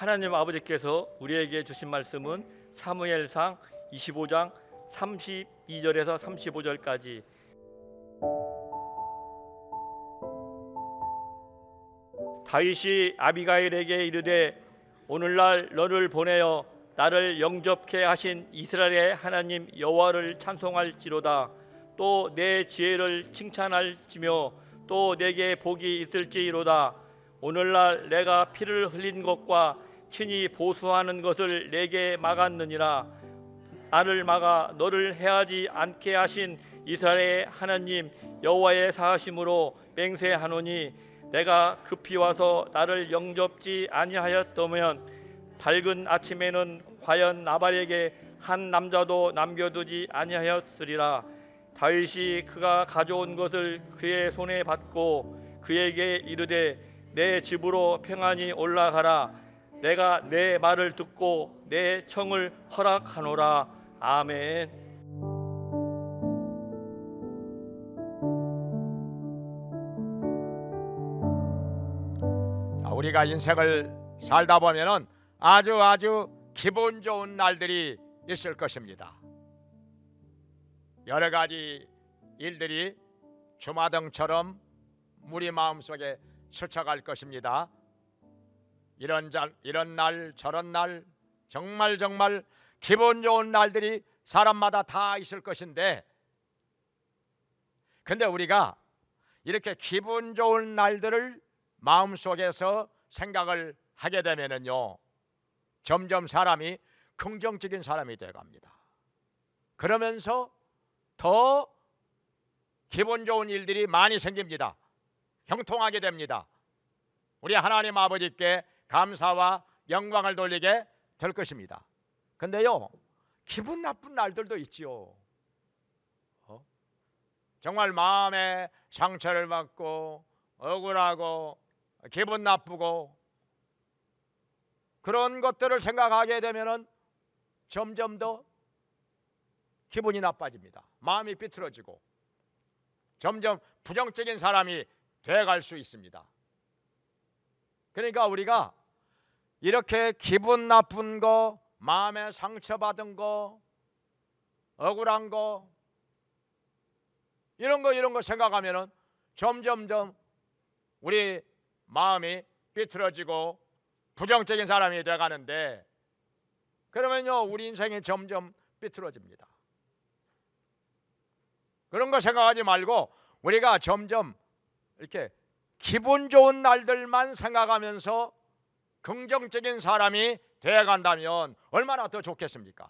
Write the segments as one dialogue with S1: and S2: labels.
S1: 하나님 아버지께서 우리에게 주신 말씀은 사무엘상 25장 32절에서 35절까지. 다윗이 아비가일에게 이르되 오늘날 너를 보내어 나를 영접케 하신 이스라엘의 하나님 여호와를 찬송할지로다. 또 내 지혜를 칭찬할지며 또 내게 복이 있을지로다. 오늘날 내가 피를 흘린 것과 친히 보수하는 것을 내게 막았느니라. 나를 막아 너를 해하지 않게 하신 이스라엘의 하나님 여호와의 사하심으로 맹세하노니 내가 급히 와서 나를 영접지 아니하였다면 밝은 아침에는 과연 나발에게 한 남자도 남겨두지 아니하였으리라. 다윗이 그가 가져온 것을 그의 손에 받고 그에게 이르되 내 집으로 평안히 올라가라. 내가 내 말을 듣고 내 청을 허락하노라. 아멘.
S2: 우리가 인생을 살다 보면은 아주 기분 좋은 날들이 있을 것입니다. 여러 가지 일들이 주마등처럼 우리 마음속에 스쳐갈 것입니다. 이런 날 저런 날 정말 기분 좋은 날들이 사람마다 다 있을 것인데, 근데 우리가 이렇게 기분 좋은 날들을 마음속에서 생각을 하게 되면은요, 점점 사람이 긍정적인 사람이 되어갑니다. 그러면서 더 기분 좋은 일들이 많이 생깁니다. 형통하게 됩니다. 우리 하나님 아버지께 감사와 영광을 돌리게 될 것입니다. 근데요, 기분 나쁜 날들도 있지요. 정말 마음에 상처를 받고 억울하고 기분 나쁘고 그런 것들을 생각하게 되면은 점점 더 기분이 나빠집니다. 마음이 삐뚤어지고 점점 부정적인 사람이 돼갈 수 있습니다. 그러니까 우리가 이렇게 기분 나쁜 거, 마음에 상처받은 거, 억울한 거, 이런 거 생각하면은 점점 우리 마음이 삐뚤어지고 부정적인 사람이 돼가는데, 그러면요 우리 인생이 점점 삐뚤어집니다. 그런 거 생각하지 말고 우리가 점점 이렇게 기분 좋은 날들만 생각하면서 긍정적인 사람이 되어간다면 얼마나 더 좋겠습니까?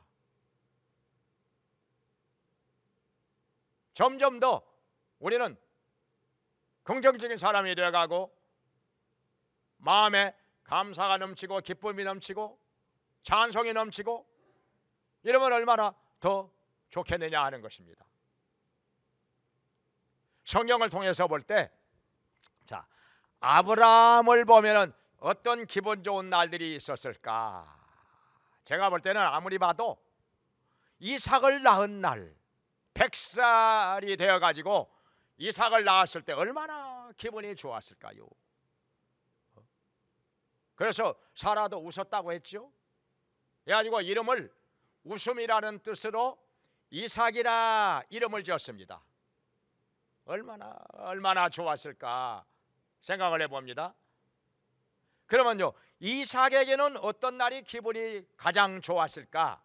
S2: 점점 더 우리는 긍정적인 사람이 되어가고 마음에 감사가 넘치고 기쁨이 넘치고 찬송이 넘치고 이러면 얼마나 더 좋겠느냐 하는 것입니다. 성경을 통해서 볼 때, 자, 아브라함을 보면은 어떤 기분 좋은 날들이 있었을까? 제가 볼 때는 아무리 봐도 이삭을 낳은 날, 100살이 되어 가지고 이삭을 낳았을 때 얼마나 기분이 좋았을까요? 그래서 사라도 웃었다고 했죠. 그래가지고 이름을 웃음이라는 뜻으로 이삭이라 이름을 지었습니다. 얼마나 좋았을까 생각을 해봅니다. 그러면요, 이삭에게는 어떤 날이 기분이 가장 좋았을까?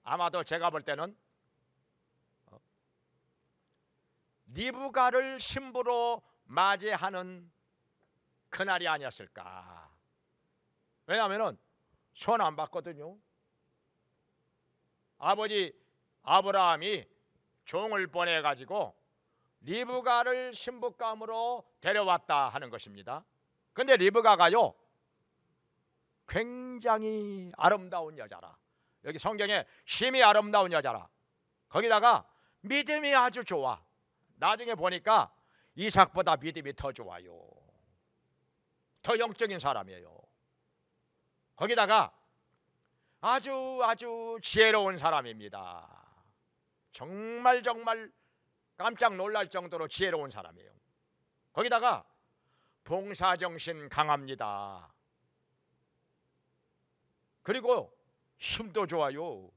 S2: 아마도 제가 볼 때는 리브가를 신부로 맞이하는 그날이 아니었을까? 왜냐하면 손 안 봤거든요. 아버지 아브라함이 종을 보내가지고 리브가를 신부감으로 데려왔다 하는 것입니다. 근데 리브가가요 굉장히 아름다운 여자라. 여기 성경에 심히 아름다운 여자라. 거기다가 믿음이 아주 좋아. 나중에 보니까 이삭보다 믿음이 더 좋아요. 더 영적인 사람이에요. 거기다가 아주 지혜로운 사람입니다. 정말 깜짝 놀랄 정도로 지혜로운 사람이에요. 거기다가 봉사정신 강합니다. 그리고 힘도 좋아요.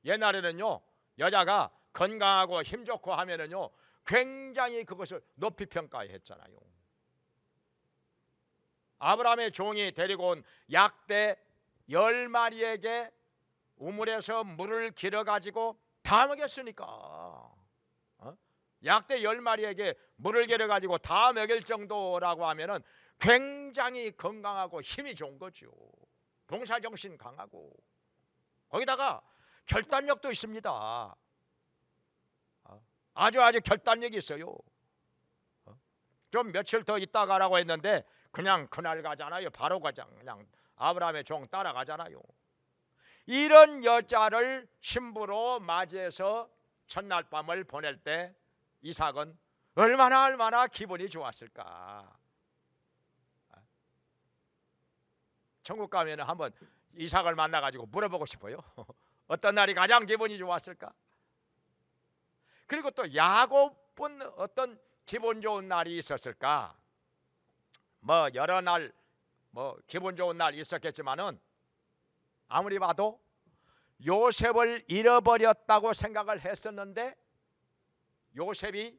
S2: 옛날에는요, 여자가 건강하고 힘 좋고 하면은요, 굉장히 그것을 높이 평가했잖아요. 아브라함의 종이 데리고 온 약대 10마리에게 우물에서 물을 길어 가지고 다 먹였으니까, 약대 10마리에게 물을 길어 가지고 다 먹일 정도라고 하면은 굉장히 건강하고 힘이 좋은 거죠. 봉사정신 강하고, 거기다가 결단력도 있습니다. 아주 결단력이 있어요. 좀 며칠 더 있다 가라고 했는데 그냥 그날 가잖아요. 바로 그냥 아브라함의 종 따라가잖아요. 이런 여자를 신부로 맞이해서 첫날 밤을 보낼 때 이삭은 얼마나 기분이 좋았을까. 천국 가면 한번 이삭을 만나가지고 물어보고 싶어요. 어떤 날이 가장 기분이 좋았을까? 그리고 또 야곱은 어떤 기분 좋은 날이 있었을까? 뭐 여러 날 기분 좋은 날 있었겠지만은 아무리 봐도 요셉을 잃어버렸다고 생각을 했었는데 요셉이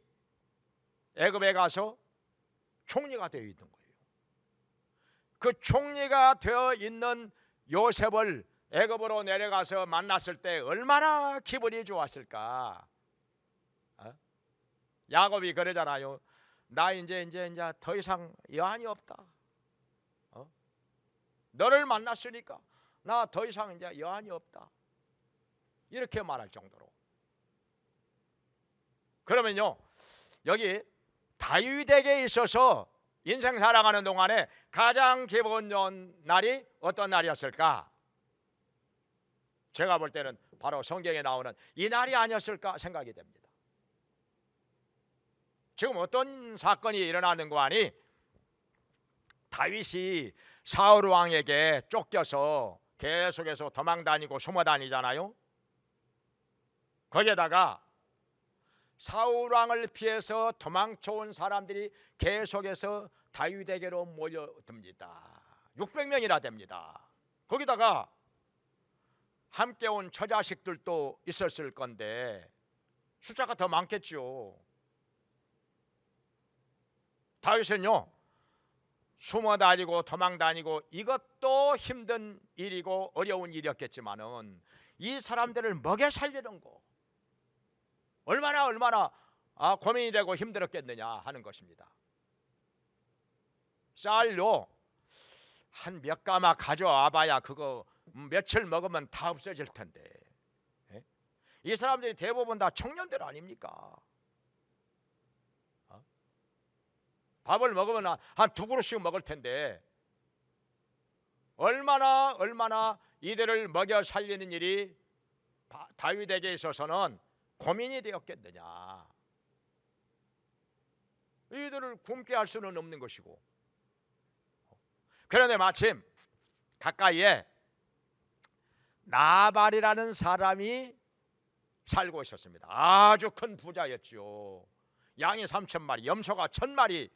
S2: 애굽에 가서 총리가 되어 있는 거예요. 그 총리가 되어 있는 요셉을 애굽으로 내려가서 만났을 때 얼마나 기분이 좋았을까? 야곱이 그러잖아요. 나 이제 더 이상 여한이 없다. 너를 만났으니까 나 더 이상 이제 여한이 없다. 이렇게 말할 정도로. 그러면요, 여기 다윗에게 있어서 인생 살아가는 동안에 가장 기분 좋은 날이 어떤 날이었을까? 제가 볼 때는 바로 성경에 나오는 이 날이 아니었을까 생각이 됩니다. 지금 어떤 사건이 일어나는 거 아니? 다윗이 사울 왕에게 쫓겨서 계속해서 도망다니고 숨어다니잖아요. 거기에다가 사울 왕을 피해서 도망쳐온 사람들이 계속해서 다윗에게로 모여듭니다. 600명이나 됩니다. 거기다가 함께 온 처자식들도 있었을 건데 숫자가 더 많겠죠. 다윗은요, 숨어다니고 도망다니고 이것도 힘든 일이고 어려운 일이었겠지만은 이 사람들을 먹여 살리는 거 얼마나 고민이 되고 힘들었겠느냐 하는 것입니다. 쌀로 한 몇 가마 가져와 봐야 그거 며칠 먹으면 다 없어질 텐데, 이 사람들이 대부분 다 청년들 아닙니까? 밥을 먹으면 한 2그릇씩 먹을 텐데 얼마나 이들을 먹여 살리는 일이 다윗에게 있어서는 고민이 되었겠느냐. 이들을 굶게 할 수는 없는 것이고. 그런데 마침 가까이에 나발이라는 사람이 살고 있었습니다. 아주 큰 부자였죠. 양이 3,000마리, 염소가 1,000마리,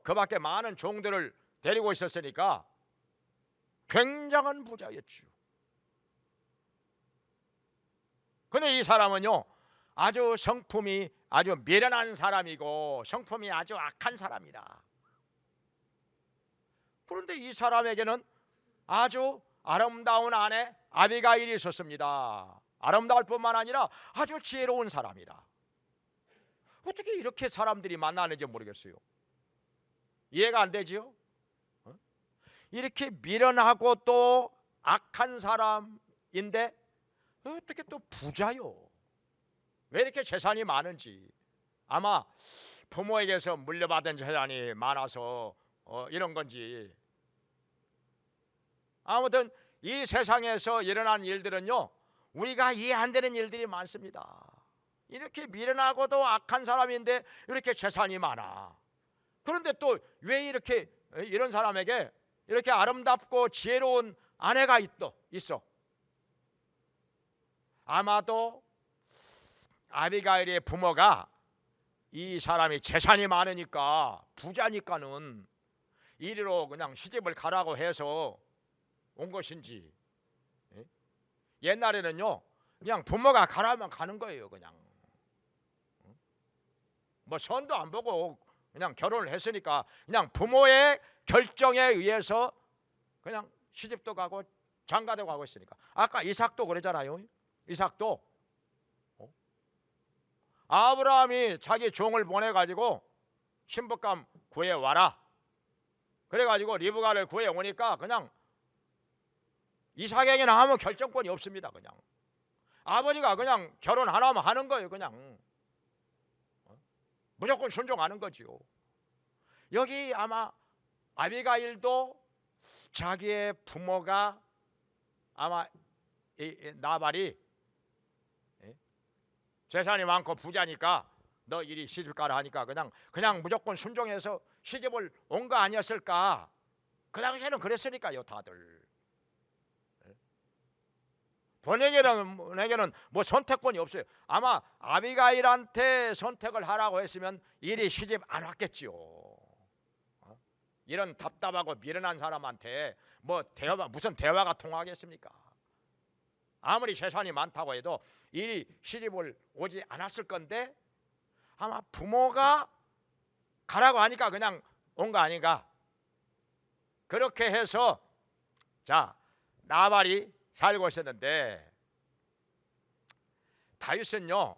S2: 그 밖에 많은 종들을 데리고 있었으니까 굉장한 부자였죠. 근데 이 사람은요, 아주 성품이 아주 미련한 사람이고 성품이 아주 악한 사람이다. 그런데 이 사람에게는 아주 아름다운 아내 아비가일이 있었습니다. 아름다울 뿐만 아니라 아주 지혜로운 사람이다. 어떻게 이렇게 사람들이 만나는지 모르겠어요. 이해가 안 되지요? 이렇게 미련하고 또 악한 사람인데 어떻게 또 부자요? 왜 이렇게 재산이 많은지. 아마 부모에게서 물려받은 재산이 많아서 이런 건지. 아무튼 이 세상에서 일어난 일들은요, 우리가 이해 안 되는 일들이 많습니다. 이렇게 미련하고도 악한 사람인데 이렇게 재산이 많아. 그런데 또 왜 이렇게 이런 사람에게 이렇게 아름답고 지혜로운 아내가 있어? 아마도 아비가일의 부모가 이 사람이 재산이 많으니까, 부자니까는 이리로 그냥 시집을 가라고 해서 온 것인지. 예? 옛날에는요 그냥 부모가 가라면 가는 거예요. 그냥 뭐 선도 안 보고 그냥 결혼을 했으니까 그냥 부모의 결정에 의해서 그냥 시집도 가고 장가도 가고 있으니까. 아까 이삭도 그러잖아요. 이삭도 아브라함이 자기 종을 보내가지고 신부감 구해와라 그래가지고 리브가를 구해오니까 그냥 이삭에게는 아무 결정권이 없습니다. 그냥 아버지가 그냥 결혼 안 하면 하는 거예요. 그냥 무조건 순종하는 거지요. 여기 아마 아비가일도 자기의 부모가 아마 나발이 재산이 많고 부자니까 너 이리 시집 가라 하니까 그냥 무조건 순종해서 시집을 온 거 아니었을까. 그 당시에는 그랬으니까요. 다들 본에게는 뭐 선택권이 없어요. 아마 아비가일한테 선택을 하라고 했으면 이리 시집 안 왔겠지요. 이런 답답하고 미련한 사람한테 뭐 무슨 대화가 통하겠습니까? 아무리 재산이 많다고 해도 이리 시집을 오지 않았을 건데 아마 부모가 가라고 하니까 그냥 온 거 아닌가. 그렇게 해서 자 나발이 살고 있었는데 다윗은요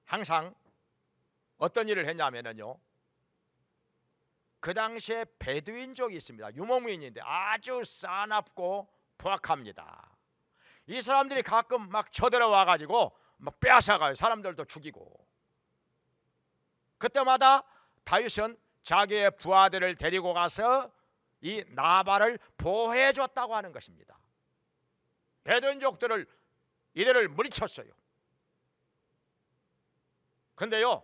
S2: 항상 어떤 일을 했냐면은요 그 당시에 베두인족이 있습니다. 유목민인데 아주 싸납고 부악합니다. 이 사람들이 가끔 막 쳐들어와 가지고 막 빼앗아가요. 사람들도 죽이고. 그때마다 다윗은 자기의 부하들을 데리고 가서 이 나발을 보호해 줬다고 하는 것입니다. 베두인족들을 이들을 물리쳤어요. 근데요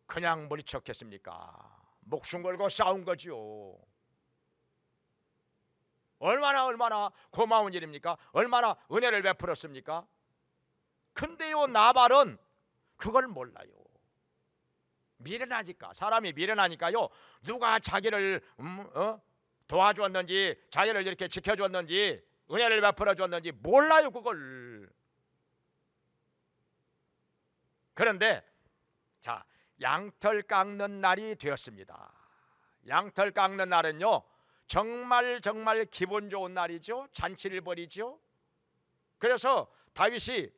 S2: 그냥 물리쳤겠습니까? 목숨 걸고 싸운 거지요. 얼마나 고마운 일입니까? 얼마나 은혜를 베풀었습니까? 근데요 나발은 그걸 몰라요. 미련하니까. 사람이 미련하니까요 누가 자기를 도와줬는지 자기를 이렇게 지켜줬는지 은혜를 베풀어 줬는지 몰라요 그걸. 그런데 자 양털 깎는 날이 되었습니다. 양털 깎는 날은요 정말 기분 좋은 날이죠. 잔치를 벌이죠. 그래서 다윗이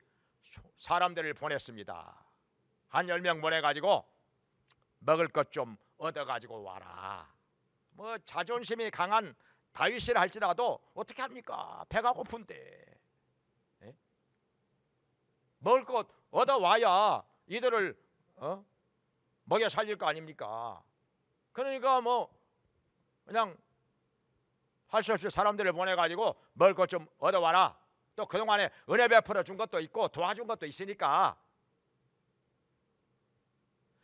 S2: 사람들을 보냈습니다. 한 10명 보내가지고 먹을 것 좀 얻어가지고 와라. 뭐 자존심이 강한 다윗이라 할지라도 어떻게 합니까? 배가 고픈데 먹을 것 얻어와야 이들을 먹여 살릴 거 아닙니까? 그러니까 뭐 그냥 할 수 없이 사람들을 보내가지고 먹을 것 좀 얻어와라. 또 그동안에 은혜 베풀어 준 것도 있고 도와준 것도 있으니까.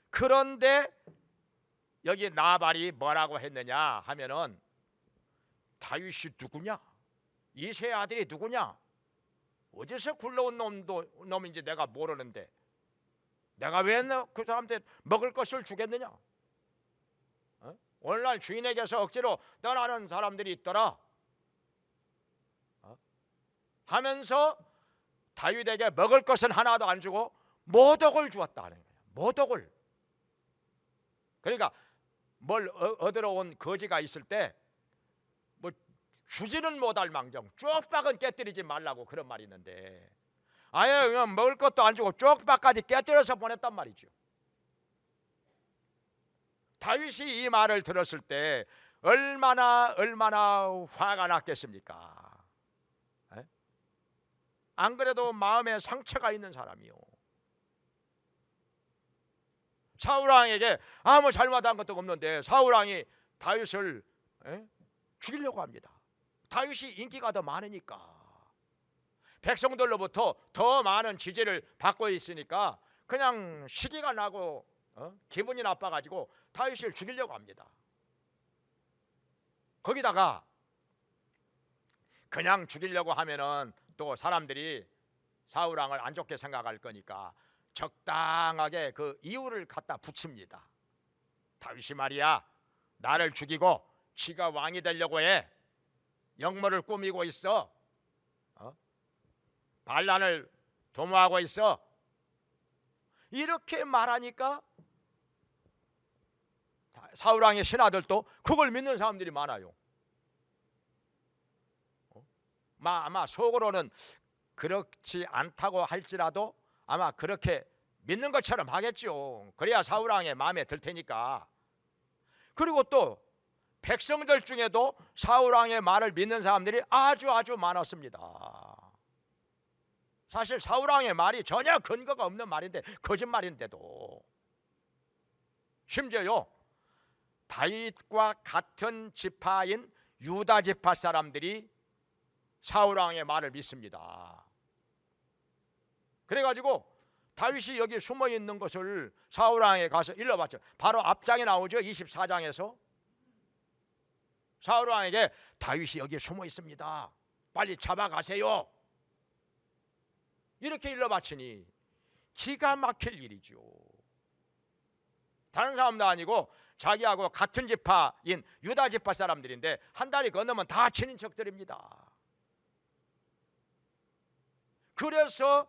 S2: 그런데 여기 나발이 뭐라고 했느냐 하면은 다윗이 누구냐? 이새의 아들이 누구냐? 어디서 굴러온 놈인지 내가 모르는데 내가 왜 그 사람한테 먹을 것을 주겠느냐? 오늘날 주인에게서 억지로 떠나는 사람들이 있더라 하면서 다윗에게 먹을 것은 하나도 안 주고 모독을 주었다 하는 거예요. 모독을. 그러니까 뭘 얻으러 온 거지가 있을 때 뭐 주지는 못할 망정 쪽박은 깨뜨리지 말라고 그런 말이 있는데 아예 그냥 먹을 것도 안 주고 쪽박까지 깨뜨려서 보냈단 말이죠. 다윗이 이 말을 들었을 때 얼마나 화가 났겠습니까? 안 그래도 마음에 상처가 있는 사람이요. 사울왕에게 아무 잘못한 것도 없는데 사울왕이 다윗을 죽이려고 합니다. 다윗이 인기가 더 많으니까 백성들로부터 더 많은 지지를 받고 있으니까 그냥 시기가 나고 기분이 나빠가지고 다윗을 죽이려고 합니다. 거기다가 그냥 죽이려고 하면은 또 사람들이 사울왕을 안 좋게 생각할 거니까 적당하게 그 이유를 갖다 붙입니다. 다윗이 말이야 나를 죽이고 지가 왕이 되려고 해. 역모를 꾸미고 있어. 반란을 도모하고 있어. 이렇게 말하니까 사울왕의 신하들도 그걸 믿는 사람들이 많아요. 아마 속으로는 그렇지 않다고 할지라도 아마 그렇게 믿는 것처럼 하겠죠. 그래야 사울왕의 마음에 들 테니까. 그리고 또 백성들 중에도 사울왕의 말을 믿는 사람들이 아주 많았습니다. 사실 사울왕의 말이 전혀 근거가 없는 말인데, 거짓말인데도 심지어요 다윗과 같은 지파인 유다 지파 사람들이 사울왕의 말을 믿습니다. 그래가지고 다윗이 여기 숨어 있는 것을 사울왕에 가서 일러봤죠. 바로 앞장에 나오죠. 24장에서 사울왕에게 다윗이 여기 숨어 있습니다. 빨리 잡아가세요. 이렇게 일러바치니 기가 막힐 일이죠. 다른 사람도 아니고 자기하고 같은 지파인 유다 지파 사람들인데 한 달이 건너면 다 친인척들입니다. 그래서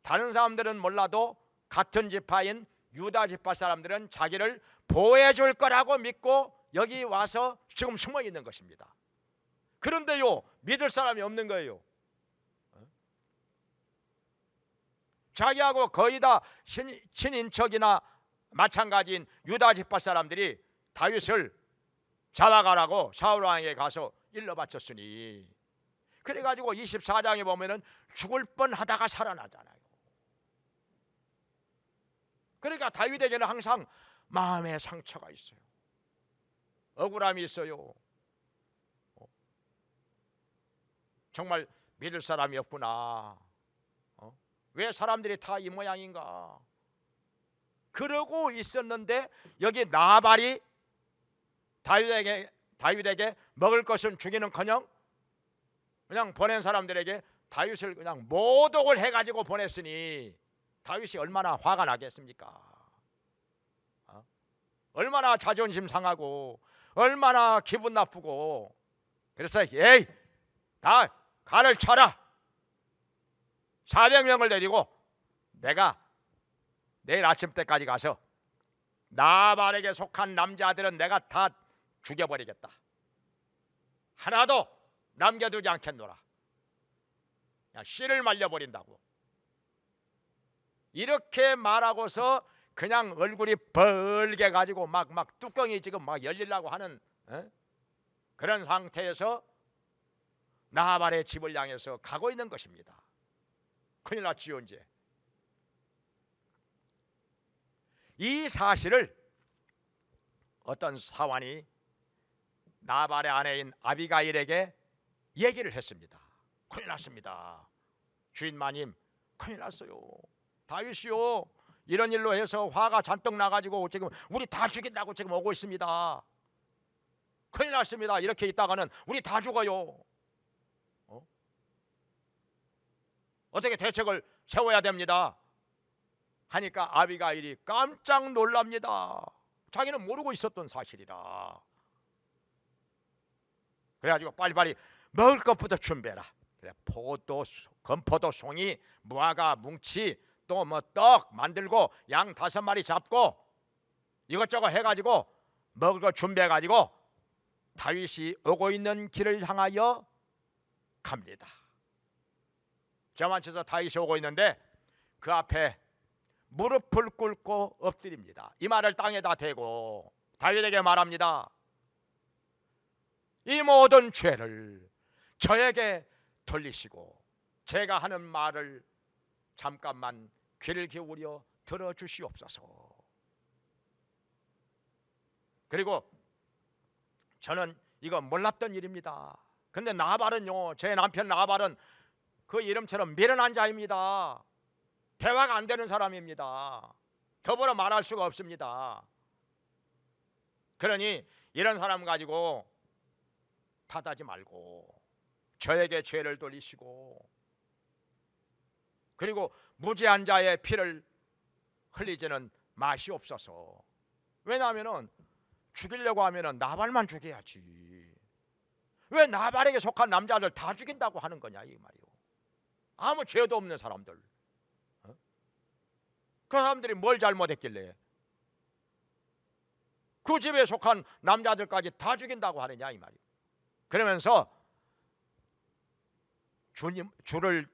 S2: 다른 사람들은 몰라도 같은 지파인 유다 지파 사람들은 자기를 보호해 줄 거라고 믿고 여기 와서 지금 숨어 있는 것입니다. 그런데요 믿을 사람이 없는 거예요. 자기하고 거의 다 친인척이나 마찬가지인 유다 지파 사람들이 다윗을 잡아가라고 사울왕에게 가서 일러 바쳤으니, 그래가지고 24장에 보면은 죽을 뻔하다가 살아나잖아요. 그러니까 다윗에게는 항상 마음에 상처가 있어요. 억울함이 있어요. 정말 믿을 사람이 없구나. 왜 사람들이 다 이 모양인가? 그러고 있었는데 여기 나발이 다윗에게 먹을 것은 주기는커녕 그냥 보낸 사람들에게 다윗을 그냥 모독을 해가지고 보냈으니 다윗이 얼마나 화가 나겠습니까? 얼마나 자존심 상하고 얼마나 기분 나쁘고. 그래서 에이 다 칼을 쳐라. 400명을 데리고 내가 내일 아침 때까지 가서 나발에게 속한 남자들은 내가 다 죽여버리겠다. 하나도 남겨두지 않겠노라. 그냥 씨를 말려버린다고. 이렇게 말하고서 그냥 얼굴이 벌게 가지고 막 뚜껑이 지금 막 열리려고 하는 그런 상태에서 나발의 집을 향해서 가고 있는 것입니다. 큰일 났지언제. 이 사실을 어떤 사환이 나발의 아내인 아비가일에게 얘기를 했습니다. 큰일 났습니다. 주인 마님, 큰일 났어요. 다윗이요 이런 일로 해서 화가 잔뜩 나가지고 지금 우리 다 죽인다고 지금 오고 있습니다. 큰일 났습니다. 이렇게 있다가는 우리 다 죽어요. 어떻게 대책을 세워야 됩니다. 하니까 아비가일이 깜짝 놀랍니다. 자기는 모르고 있었던 사실이라. 그래가지고 빨리빨리 먹을 것부터 준비해라. 그래, 포도, 건포도 송이, 무화과 뭉치, 또 뭐 떡 만들고 양 5마리 잡고 이것저것 해가지고 먹을 거 준비해가지고 다윗이 오고 있는 길을 향하여 갑니다. 저만쳐서 다윗이 오고 있는데 그 앞에 무릎을 꿇고 엎드립니다. 이마를 땅에다 대고 다윗에게 말합니다. 이 모든 죄를 저에게 돌리시고 제가 하는 말을 잠깐만 귀를 기울여 들어주시옵소서. 그리고 저는 이거 몰랐던 일입니다. 근데 나발은요, 제 남편 나발은 그 이름처럼 미련한 자입니다. 대화가 안 되는 사람입니다. 더불어 말할 수가 없습니다. 그러니 이런 사람 가지고 탓하지 말고 저에게 죄를 돌리시고 그리고 무죄한 자의 피를 흘리지는 마시옵소서. 왜냐하면 죽이려고 하면은 나발만 죽여야지. 왜 나발에게 속한 남자들 다 죽인다고 하는 거냐 이 말이요. 아무 죄도 없는 사람들. 그 사람들이 뭘 잘못했길래 그 집에 속한 남자들까지 다 죽인다고 하느냐 이 말이요. 그러면서 주를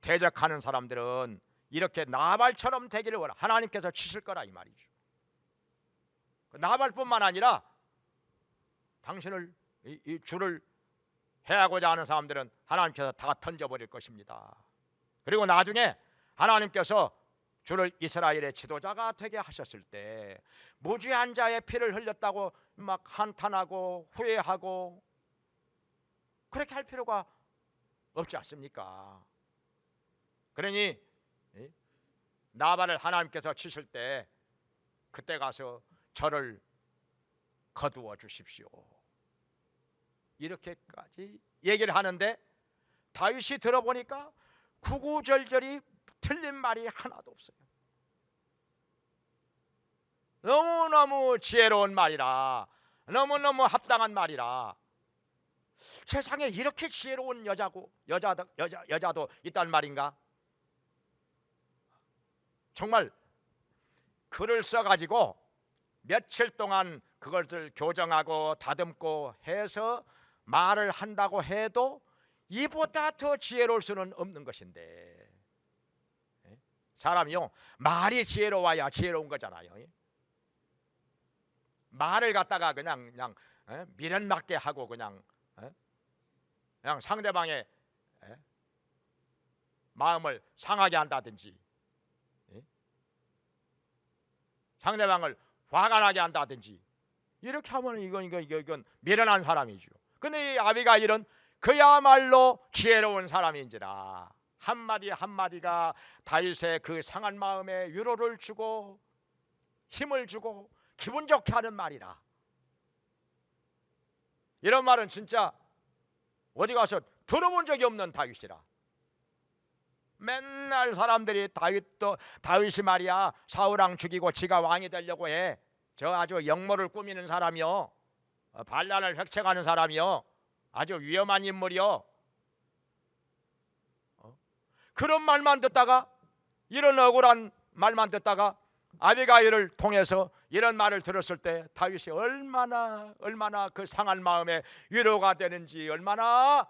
S2: 대적하는 사람들은 이렇게 나발처럼 되기를 원하. 하나님께서 치실 거라 이 말이죠. 나발뿐만 아니라 당신을 이 주를 해하고자 하는 사람들은 하나님께서 다 던져버릴 것입니다. 그리고 나중에 하나님께서 주를 이스라엘의 지도자가 되게 하셨을 때 무죄한 자의 피를 흘렸다고 막 한탄하고 후회하고 그렇게 할 필요가 없지 않습니까? 그러니 나발을 하나님께서 치실 때 그때 가서 저를 거두어 주십시오. 이렇게까지 얘기를 하는데 다윗이 들어보니까 구구절절이 틀린 말이 하나도 없어요. 너무너무 지혜로운 말이라, 너무너무 합당한 말이라. 세상에 이렇게 지혜로운 여자도 있단 말인가? 정말 글을 써가지고 며칠 동안 그것을 교정하고 다듬고 해서 말을 한다고 해도 이보다 더 지혜로울 수는 없는 것인데, 사람이요 말이 지혜로워야 지혜로운 거잖아요. 말을 갖다가 그냥 미련 맞게 하고 그냥 상대방의 마음을 상하게 한다든지 상대방을 화가 나게 한다든지 이렇게 하면 이건 미련한 사람이죠. 근데 이 아비가일은 그야말로 지혜로운 사람인지라 한마디 한마디가 다윗의 그 상한 마음에 위로를 주고 힘을 주고 기분 좋게 하는 말이라. 이런 말은 진짜 어디 가서 들어본 적이 없는 다윗이라. 맨날 사람들이 다윗이 말이야 사울왕 죽이고 지가 왕이 되려고 해. 저 아주 역모를 꾸미는 사람이요, 반란을 획책하는 사람이요, 아주 위험한 인물이요. 그런 말만 듣다가, 이런 억울한 말만 듣다가 아비가일을 통해서 이런 말을 들었을 때 다윗이 얼마나 그 상한 마음에 위로가 되는지, 얼마나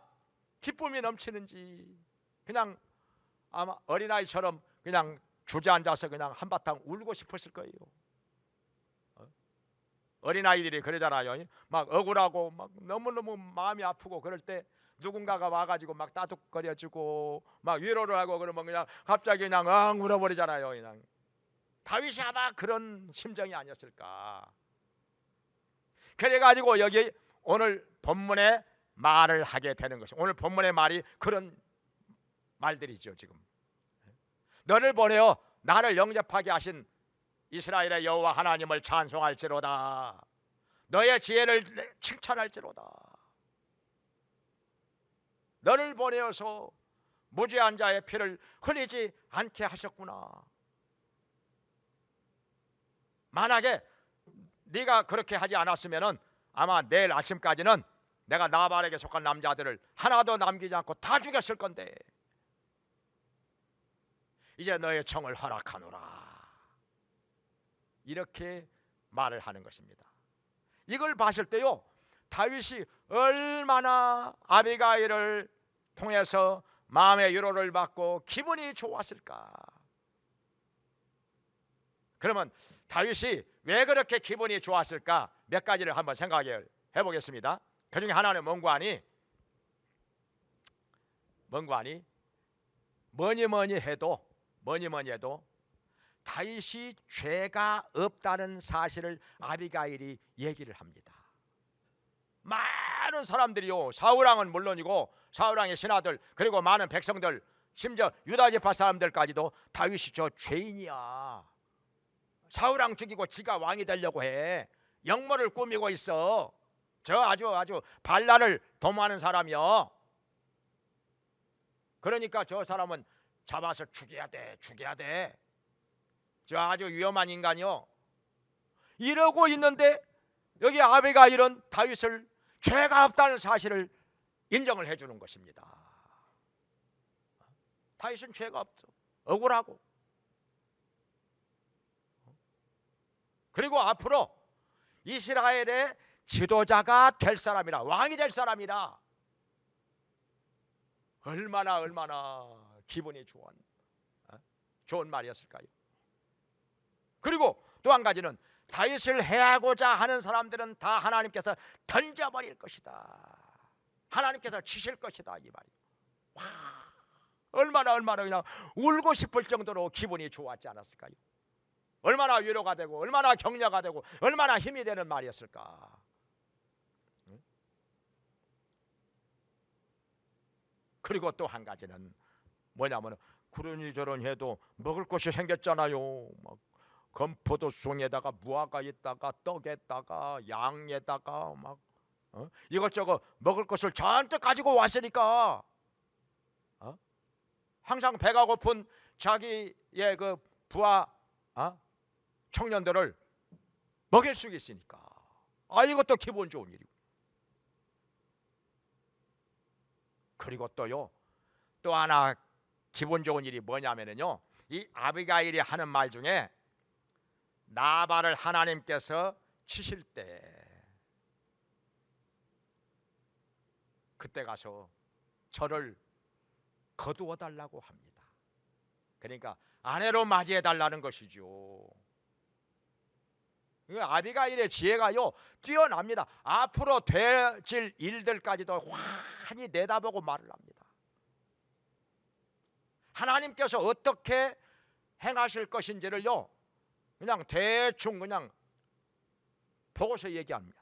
S2: 기쁨이 넘치는지, 그냥 아마 어린아이처럼 그냥 주저앉아서 그냥 한바탕 울고 싶었을 거예요. 어린아이들이 그러잖아요. 막 억울하고 막 너무너무 마음이 아프고 그럴 때 누군가가 와가지고 막 따둑거려주고 막 위로를 하고 그러면 그냥 갑자기 그냥 울어버리잖아요. 그냥 다윗이 아마 그런 심정이 아니었을까. 그래가지고 여기 오늘 본문에 말을 하게 되는 것이, 오늘 본문의 말이 그런 말들이죠. 지금 너를 보내어 나를 영접하게 하신 이스라엘의 여호와 하나님을 찬송할지로다. 너의 지혜를 칭찬할지로다. 너를 보내어서 무죄한 자의 피를 흘리지 않게 하셨구나. 만약에 네가 그렇게 하지 않았으면은 아마 내일 아침까지는 내가 나발에게 속한 남자들을 하나도 남기지 않고 다 죽였을 건데 이제 너의 청을 허락하노라. 이렇게 말을 하는 것입니다. 이걸 봤을 때요 다윗이 얼마나 아비가일을 통해서 마음의 위로를 받고 기분이 좋았을까. 그러면 다윗이 왜 그렇게 기분이 좋았을까? 몇 가지를 한번 생각해 보겠습니다. 그 중에 하나는 뭔가 하니 뭐니 해도 다윗이 죄가 없다는 사실을 아비가일이 얘기를 합니다. 많은 사람들이요 사울왕은 물론이고 사울왕의 신하들 그리고 많은 백성들 심지어 유다 지파 사람들까지도 다윗이 저 죄인이야, 사울왕 죽이고 지가 왕이 되려고 해, 역모를 꾸미고 있어, 저 아주 반란을 도모하는 사람이요, 그러니까 저 사람은 잡아서 죽여야 돼, 저 아주 위험한 인간이요, 이러고 있는데 여기 아비가일은 다윗을 죄가 없다는 사실을 인정을 해주는 것입니다. 다윗은 죄가 없어, 억울하고. 그리고 앞으로 이스라엘의 지도자가 될 사람이라, 왕이 될 사람이라. 얼마나 기분이 좋은 말이었을까요? 그리고 또 한 가지는 다윗을 해하고자 하는 사람들은 다 하나님께서 던져버릴 것이다, 하나님께서 치실 것이다, 이 말이에요. 와, 얼마나 그냥 울고 싶을 정도로 기분이 좋았지 않았을까요? 얼마나 위로가 되고 얼마나 격려가 되고 얼마나 힘이 되는 말이었을까. 그리고 또 한 가지는 뭐냐면, 그러니 저러니 해도 먹을 것이 생겼잖아요. 막 건포도 송에다가 무화과 있다가 떡에다가 양에다가 막 이것저것 먹을 것을 잔뜩 가지고 왔으니까 항상 배가 고픈 자기의 그 부하 청년들을 먹일 수 있으니까 이것도 기분 좋은 일이고. 그리고 또 하나 기분 좋은 일이 뭐냐면요, 이 아비가일이 하는 말 중에 나발을 하나님께서 치실 때 그때 가서 저를 거두어 달라고 합니다. 그러니까 아내로 맞이해 달라는 것이죠. 아비가일의 지혜가요 뛰어납니다. 앞으로 되질 일들까지도 환히 내다보고 말을 합니다. 하나님께서 어떻게 행하실 것인지를요 그냥 대충 그냥 보고서 얘기합니다.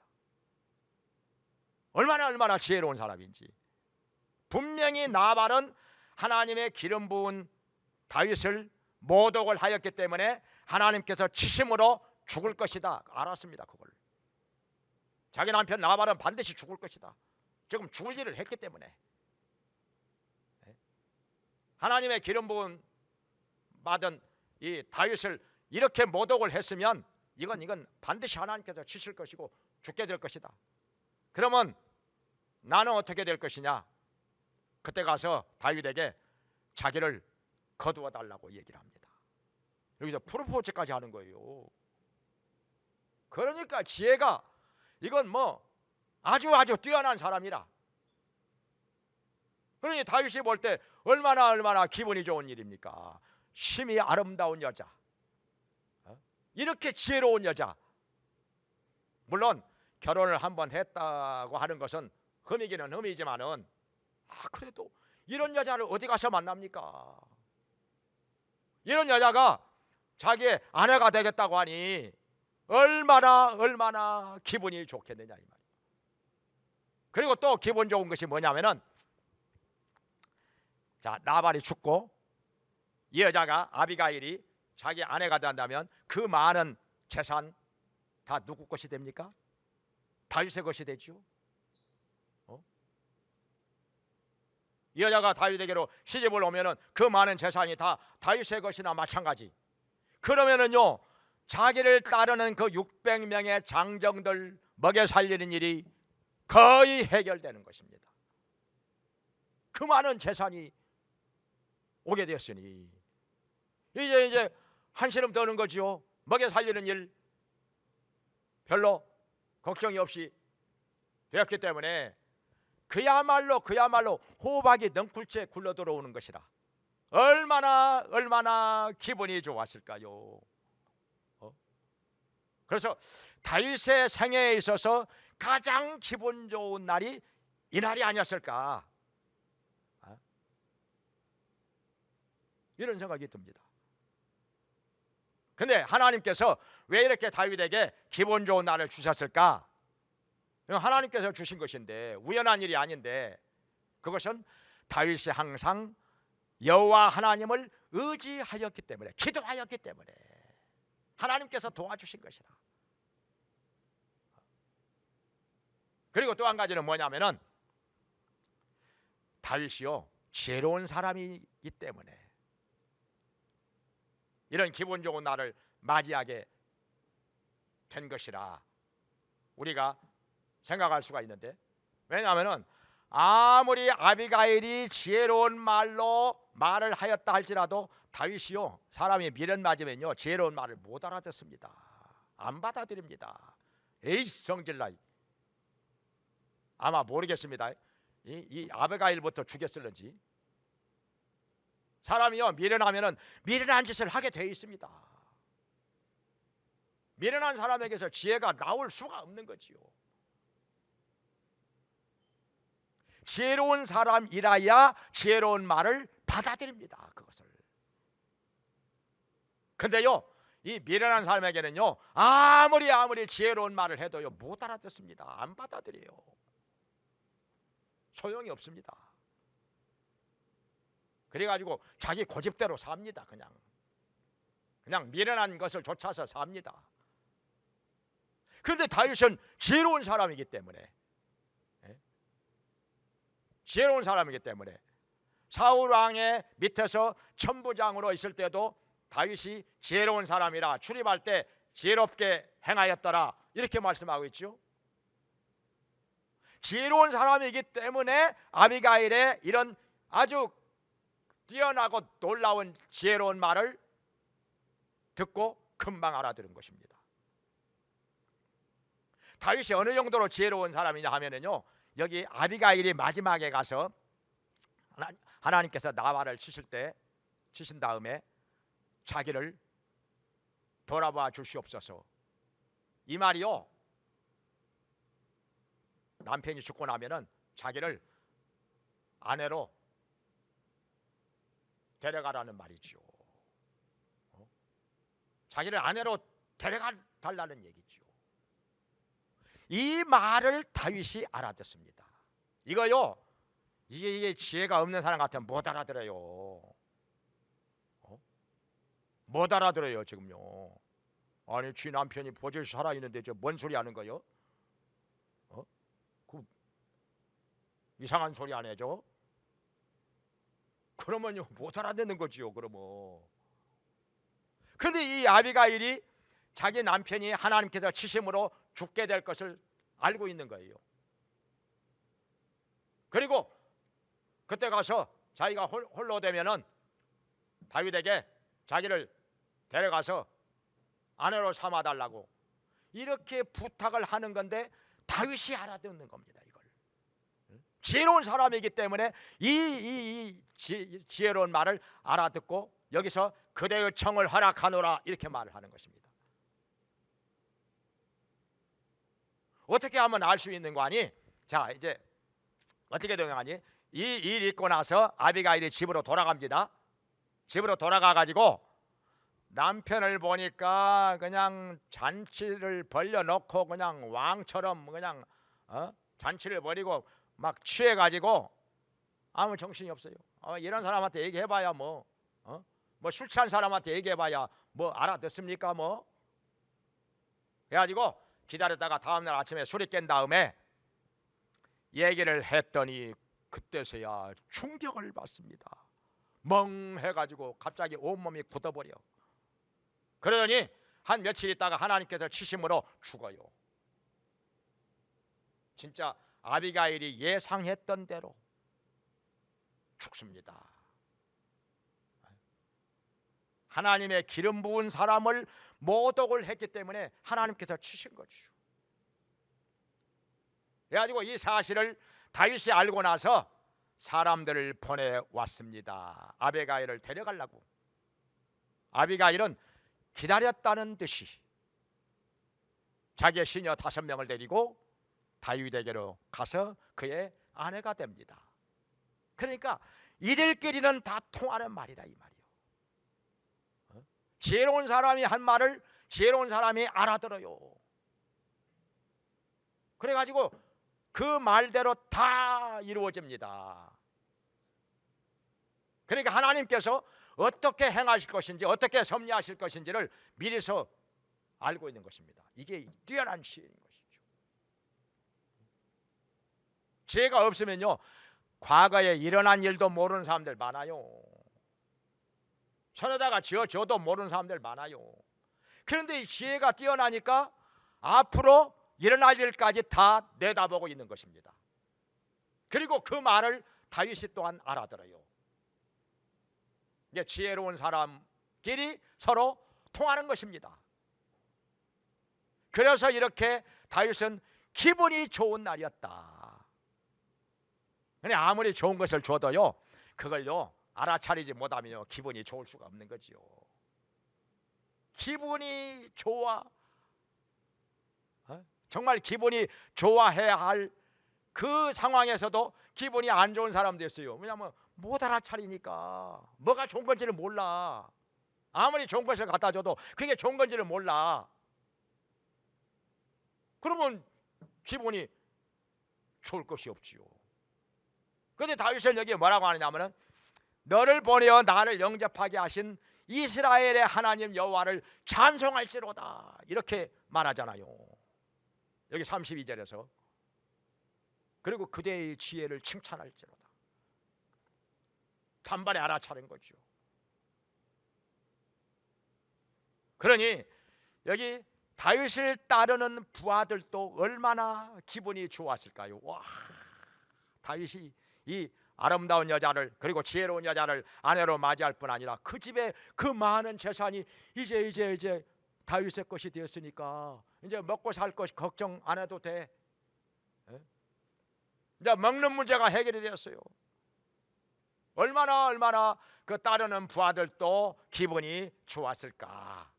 S2: 얼마나 지혜로운 사람인지. 분명히 나발은 하나님의 기름 부은 다윗을 모독을 하였기 때문에 하나님께서 치심으로 죽을 것이다 알았습니다. 그걸 자기 남편 나발은 반드시 죽을 것이다, 지금 죽을 일을 했기 때문에. 하나님의 기름 부은 받은 이 다윗을 이렇게 모독을 했으면 이건 반드시 하나님께서 치실 것이고 죽게 될 것이다. 그러면 나는 어떻게 될 것이냐? 그때 가서 다윗에게 자기를 거두어 달라고 얘기를 합니다. 여기서 프로포즈까지 하는 거예요. 그러니까 지혜가 이건 뭐 아주 뛰어난 사람이라. 그러니 다윗이 볼 때 얼마나 기분이 좋은 일입니까? 심히 아름다운 여자, 이렇게 지혜로운 여자. 물론 결혼을 한번 했다고 하는 것은 흠이기는 흠이지만은 그래도 이런 여자를 어디 가서 만납니까? 이런 여자가 자기의 아내가 되겠다고 하니 얼마나 기분이 좋겠느냐 이 말이에요. 그리고 또 기분 좋은 것이 뭐냐면은, 자, 나발이 죽고 이 여자가 아비가일이 자기 아내가 된다면 그 많은 재산 다 누구 것이 됩니까? 다윗의 것이 되죠. 이 여자가 다윗에게로 시집을 오면은 그 많은 재산이 다 다윗의 것이나 마찬가지. 그러면은요 자기를 따르는 그 600명의 장정들 먹여 살리는 일이 거의 해결되는 것입니다. 그 많은 재산이 오게 되었으니 이제 한시름 더는 거지요. 먹여 살리는 일 별로 걱정이 없이 되었기 때문에 그야말로 호박이 넝쿨째 굴러 들어오는 것이라 얼마나 기분이 좋았을까요? 그래서 다윗의 생애에 있어서 가장 기분 좋은 날이 이 날이 아니었을까, 이런 생각이 듭니다. 근데 하나님께서 왜 이렇게 다윗에게 기분 좋은 날을 주셨을까? 하나님께서 주신 것인데 우연한 일이 아닌데, 그것은 다윗이 항상 여호와 하나님을 의지하였기 때문에, 기도하였기 때문에 하나님께서 도와주신 것이라. 그리고 또 한 가지는 뭐냐면은 다윗이요 지혜로운 사람이기 때문에 이런 기분 좋은 날을 맞이하게 된 것이라 우리가 생각할 수가 있는데, 왜냐하면은 아무리 아비가일이 지혜로운 말로 말을 하였다 할지라도 다윗이요, 사람이 미련 맞으면요 지혜로운 말을 못 알아듣습니다. 안 받아들입니다. 에이 성질나. 아마 모르겠습니다. 이 아비가일부터 죽였을는지. 사람이요 미련하면은 미련한 짓을 하게 돼 있습니다. 미련한 사람에게서 지혜가 나올 수가 없는 거지요. 지혜로운 사람이라야 지혜로운 말을 받아들입니다. 그것을. 근데요 이 미련한 사람에게는요 아무리 지혜로운 말을 해도요 못 알아듣습니다. 안 받아들여요. 소용이 없습니다. 그래가지고 자기 고집대로 삽니다. 그냥 미련한 것을 쫓아서 삽니다. 그런데 다윗은 지혜로운 사람이기 때문에, 지혜로운 사람이기 때문에 사울 왕의 밑에서 천부장으로 있을 때도 다윗이 지혜로운 사람이라 출입할 때 지혜롭게 행하였더라 이렇게 말씀하고 있죠. 지혜로운 사람이기 때문에 아비가일의 이런 아주 뛰어나고 놀라운 지혜로운 말을 듣고 금방 알아들은 것입니다. 다윗이 어느 정도로 지혜로운 사람이냐 하면은요, 여기 아비가일이 마지막에 가서 하나님께서 나발을 치신 다음에 자기를 돌아봐 주시옵소서, 이 말이요 남편이 죽고 나면은 자기를 아내로 데려가라는 말이죠. 자기를 아내로 데려가 달라는 얘기죠. 이 말을 다윗이 알아듣습니다. 이거요 이게 지혜가 없는 사람 같으면 못 알아들어요. 못 알아들어요 지금요. 아니 지 남편이 보절시 살아있는데 저 뭔 소리 하는 거요? 그 이상한 소리 안 해줘? 그러면요 못 알아듣는 거지요. 그러면. 근데 이 아비가일이 자기 남편이 하나님께서 치심으로 죽게 될 것을 알고 있는 거예요. 그리고 그때 가서 자기가 홀로 되면은 다윗에게 자기를 데려가서 아내로 삼아 달라고 이렇게 부탁을 하는 건데 다윗이 알아듣는 겁니다. 이걸 지혜로운 사람이기 때문에 이 지혜로운 말을 알아듣고 여기서 그대의 청을 허락하노라 이렇게 말을 하는 것입니다. 어떻게 하면 알 수 있는 거 아니? 자 이제 어떻게 되는 거 아니? 이 일 있고 나서 아비가일이 집으로 돌아갑니다. 집으로 돌아가 가지고 남편을 보니까 그냥 잔치를 벌려놓고 그냥 왕처럼 그냥 잔치를 벌이고 막 취해 가지고 아무 정신이 없어요. 이런 사람한테 얘기해봐야 뭐 술 취한 사람한테 얘기해봐야 뭐 알아듣습니까? 뭐 해가지고 기다렸다가 다음날 아침에 술이 깬 다음에 얘기를 했더니 그때서야 충격을 받습니다. 멍해가지고 갑자기 온몸이 굳어버려. 그러더니 한 며칠 있다가 하나님께서 치심으로 죽어요. 진짜 아비가일이 예상했던 대로 죽습니다. 하나님의 기름 부은 사람을 모독을 했기 때문에 하나님께서 치신 거죠. 그래가지고 이 사실을 다윗이 알고 나서 사람들을 보내왔습니다. 아비가일을 데려가려고. 아비가일은 기다렸다는 듯이 자기의 시녀 5명을 데리고 다윗에게로 가서 그의 아내가 됩니다. 그러니까 이들끼리는 다 통하는 말이라 이 말이요. 지혜로운 사람이 한 말을 지혜로운 사람이 알아들어요. 그래가지고 그 말대로 다 이루어집니다. 그러니까 하나님께서 어떻게 행하실 것인지 어떻게 섭리하실 것인지를 미리서 알고 있는 것입니다. 이게 뛰어난 지혜인 것이죠. 지혜가 없으면요 과거에 일어난 일도 모르는 사람들 많아요. 손에다가 지어줘도 모르는 사람들 많아요. 그런데 이 지혜가 뛰어나니까 앞으로 일어날 일까지 다 내다보고 있는 것입니다. 그리고 그 말을 다윗이 또한 알아들어요. 이제 지혜로운 사람끼리 서로 통하는 것입니다. 그래서 이렇게 다윗은 기분이 좋은 날이었다. 근데 아무리 좋은 것을 줘도요, 그걸요 알아차리지 못하면 기분이 좋을 수가 없는 거지요. 기분이 좋아, 정말 기분이 좋아해야 할 그 상황에서도 기분이 안 좋은 사람도 있어요. 왜냐하면 못 알아차리니까 뭐가 좋은 건지를 몰라. 아무리 좋은 것을 갖다 줘도 그게 좋은 건지를 몰라. 그러면 기분이 좋을 것이 없지요. 그런데 다윗은 여기에 뭐라고 하느냐면은 너를 보내어 나를 영접하게 하신 이스라엘의 하나님 여호와를 찬송할지로다, 이렇게 말하잖아요. 여기 32절에서 그리고 그대의 지혜를 칭찬할지로다. 단번에 알아차린 거죠. 그러니 여기 다윗을 따르는 부하들도 얼마나 기분이 좋았을까요? 와, 다윗이 이 아름다운 여자를, 그리고 지혜로운 여자를 아내로 맞이할 뿐 아니라 그 집에 그 많은 재산이 이제 다윗의 것이 되었으니까 이제 먹고 살 것 걱정 안 해도 돼. 이제 먹는 문제가 해결이 되었어요. 얼마나 그 따르는 부하들도 기분이 좋았을까.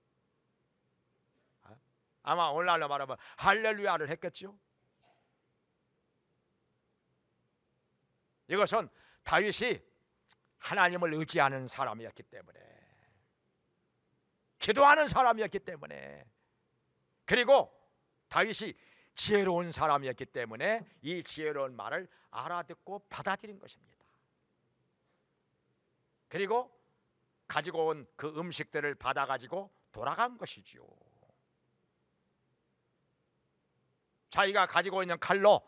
S2: 아마 오늘날로 말하면 할렐루야를 했겠죠. 이것은 다윗이 하나님을 의지하는 사람이었기 때문에, 기도하는 사람이었기 때문에, 그리고 다윗이 지혜로운 사람이었기 때문에 이 지혜로운 말을 알아듣고 받아들인 것입니다. 그리고 가지고 온 그 음식들을 받아가지고 돌아간 것이지요. 자기가 가지고 있는 칼로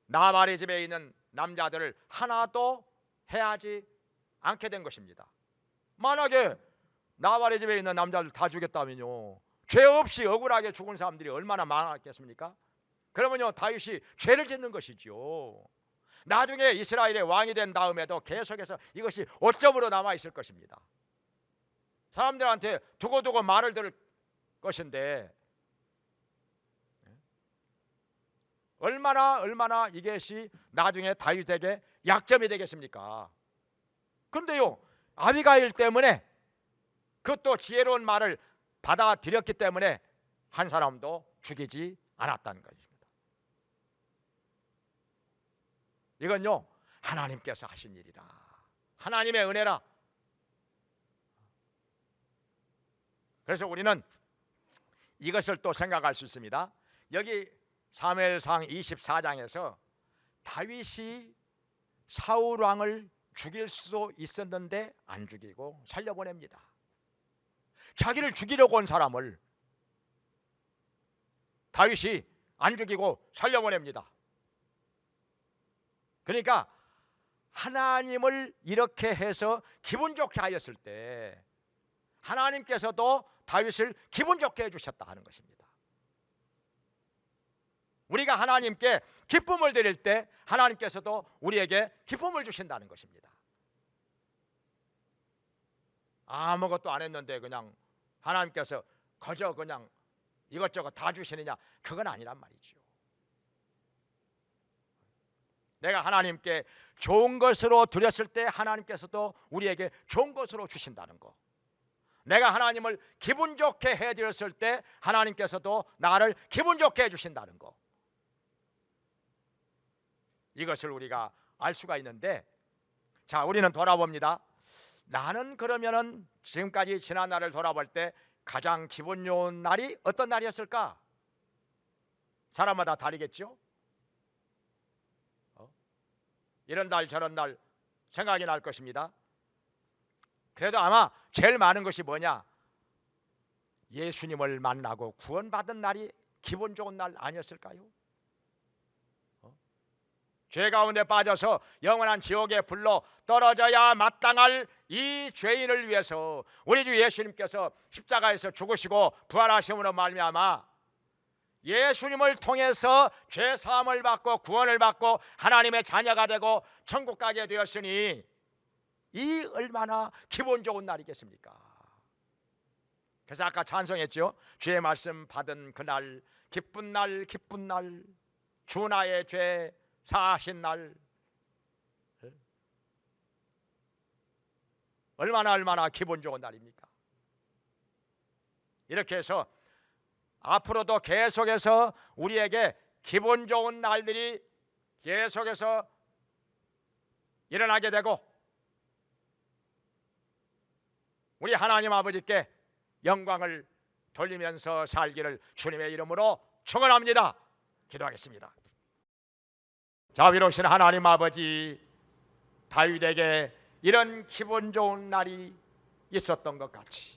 S2: 나발의 집에 있는 남자들을 하나도 해하지 않게 된 것입니다. 만약에 나발의 집에 있는 남자들 다 죽였다면요, 죄 없이 억울하게 죽은 사람들이 얼마나 많았겠습니까? 그러면요 다윗이 죄를 짓는 것이죠. 나중에 이스라엘의 왕이 된 다음에도 계속해서 이것이 오점으로 남아 있을 것입니다. 사람들한테 두고두고 말을 들을 것인데 얼마나 이것이 나중에 다윗에게 약점이 되겠습니까? 근데요 아비가일 때문에, 그것도 지혜로운 말을 받아들였기 때문에 한 사람도 죽이지 않았다는 것입니다. 이건요 하나님께서 하신 일이라, 하나님의 은혜라. 그래서 우리는 이것을 또 생각할 수 있습니다. 여기 사무엘상 24장에서 다윗이 사울 왕을 죽일 수도 있었는데 안 죽이고 살려보냅니다. 자기를 죽이려고 온 사람을 다윗이 안 죽이고 살려보냅니다. 그러니까 하나님을 이렇게 해서 기분 좋게 하였을 때 하나님께서도 다윗을 기분 좋게 해주셨다 하는 것입니다. 우리가 하나님께 기쁨을 드릴 때 하나님께서도 우리에게 기쁨을 주신다는 것입니다. 아무것도 안 했는데 그냥 하나님께서 거저 그냥 이것저것 다 주시느냐, 그건 아니란 말이죠. 내가 하나님께 좋은 것으로 드렸을 때 하나님께서도 우리에게 좋은 것으로 주신다는 거, 내가 하나님을 기분 좋게 해드렸을 때 하나님께서도 나를 기분 좋게 해주신다는 거, 이것을 우리가 알 수가 있는데, 자 우리는 돌아봅니다. 나는 그러면은 지금까지 지난 날을 돌아볼 때 가장 기분 좋은 날이 어떤 날이었을까? 사람마다 다르겠죠. 이런 날 저런 날 생각이 날 것입니다. 그래도 아마 제일 많은 것이 뭐냐? 예수님을 만나고 구원받은 날이 기분 좋은 날 아니었을까요? 죄 가운데 빠져서 영원한 지옥에 불러 떨어져야 마땅할 이 죄인을 위해서 우리 주 예수님께서 십자가에서 죽으시고 부활하심으로 말미암아 예수님을 통해서 죄 사함을 받고 구원을 받고 하나님의 자녀가 되고 천국 가게 되었으니 이 얼마나 기분 좋은 날이겠습니까? 그래서 아까 찬송했죠. 주의 말씀 받은 그날 기쁜 날 기쁜 날 주 나의 죄 사하신 날 얼마나 기분 좋은 날입니까? 이렇게 해서 앞으로도 계속해서 우리에게 기분 좋은 날들이 계속해서 일어나게 되고 우리 하나님 아버지께 영광을 돌리면서 살기를 주님의 이름으로 축원합니다. 기도하겠습니다. 자, 위로우신 하나님 아버지, 다윗에게 이런 기분 좋은 날이 있었던 것 같이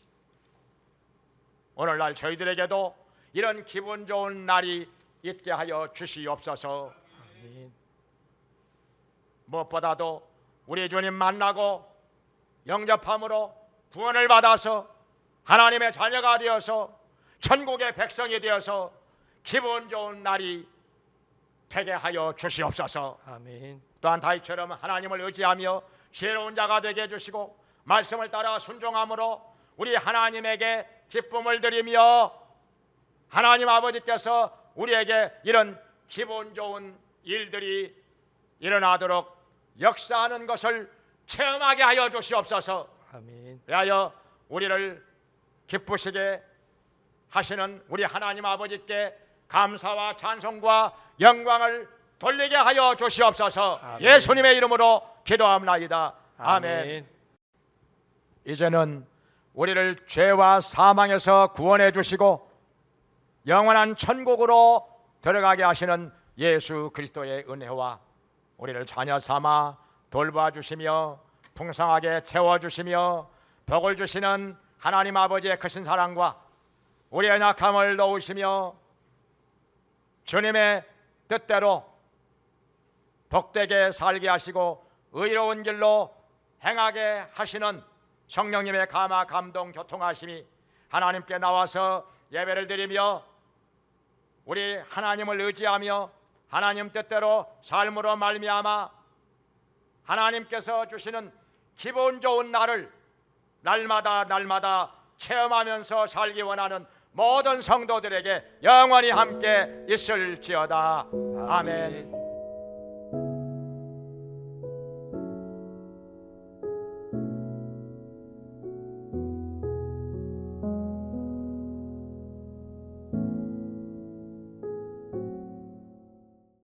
S2: 오늘날 저희들에게도 이런 기분 좋은 날이 있게 하여 주시옵소서.
S1: 아멘.
S2: 무엇보다도 우리 주님 만나고 영접함으로 구원을 받아서 하나님의 자녀가 되어서 천국의 백성이 되어서 기분 좋은 날이 되게 하여 주시옵소서.
S1: 아멘.
S2: 또한 다윗처럼 하나님을 의지하며 지혜로운 자가 되게 해주시고 말씀을 따라 순종함으로 우리 하나님에게 기쁨을 드리며 하나님 아버지께서 우리에게 이런 기분 좋은 일들이 일어나도록 역사하는 것을 체험하게 하여 주시옵소서.
S1: 아멘.
S2: 그리하여 우리를 기쁘시게 하시는 우리 하나님 아버지께 감사와 찬송과 영광을 돌리게 하여 주시옵소서.
S1: 아멘.
S2: 예수님의 이름으로 기도합나이다. 아멘.
S1: 아멘.
S2: 이제는 우리를 죄와 사망에서 구원해 주시고 영원한 천국으로 들어가게 하시는 예수 그리스도의 은혜와 우리를 자녀 삼아 돌봐 주시며 풍성하게 채워 주시며 복을 주시는 하나님 아버지의 크신 사랑과 우리의 약함을 도우시며 주님의 뜻대로 복되게 살게 하시고 의로운 길로 행하게 하시는 성령님의 감화 감동 교통하심이 하나님께 나와서 예배를 드리며 우리 하나님을 의지하며 하나님 뜻대로 삶으로 말미암아 하나님께서 주시는 기분 좋은 날을 날마다 체험하면서 살기 원하는 모든 성도들에게 영원히 함께 있을지어다. 아멘.